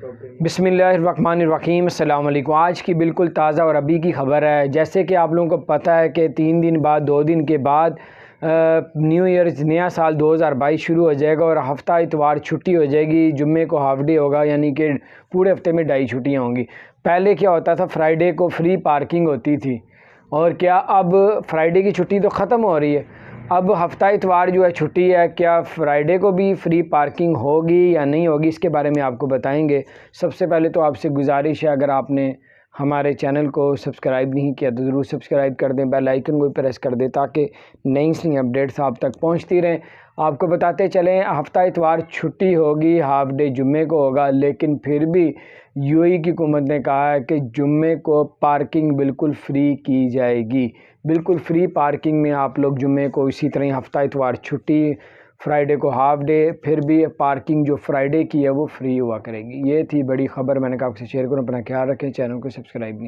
बिस्मिल्लाहिर्रहमानिर्रहीम अस्सलाम वालेकुम। आज की बिल्कुल ताज़ा और अभी की ख़बर है। जैसे कि आप लोगों को पता है कि 3 दिन बाद 2 दिन के बाद न्यू ईयर नया साल 2022 शुरू हो जाएगा और हफ़्ता इतवार छुट्टी हो जाएगी। जुम्मे को हाफ डे होगा, यानी कि पूरे हफ्ते में 2.5 छुट्टियाँ होंगी। पहले क्या होता था, फ्राइडे को फ्री पार्किंग होती थी, और क्या अब फ्राइडे की छुट्टी तो ख़त्म हो रही है। अब हफ्ता इतवार जो है छुट्टी है, क्या फ्राइडे को भी फ्री पार्किंग होगी या नहीं होगी, इसके बारे में आपको बताएंगे। सबसे पहले तो आपसे गुजारिश है, अगर आपने हमारे चैनल को सब्सक्राइब नहीं किया तो ज़रूर सब्सक्राइब कर दें, बेल आइकन को प्रेस कर दें ताकि नई सी अपडेट्स आप तक पहुंचती रहें। आपको बताते चलें, हफ्ता इतवार छुट्टी होगी, हाफ डे जुम्मे को होगा, लेकिन फिर भी यूएई की हुकूमत ने कहा है कि जुम्मे को पार्किंग बिल्कुल फ्री की जाएगी। बिल्कुल फ्री पार्किंग में आप लोग जुम्मे को, इसी तरह हफ्ता इतवार छुट्टी, फ्राइडे को हाफ डे, फिर भी पार्किंग जो फ्राइडे की है वो फ्री हुआ करेगी। ये थी बड़ी ख़बर, मैंने कहा आपसे शेयर करूँ। अपना ख्याल रखें, चैनल को सब्सक्राइब नहीं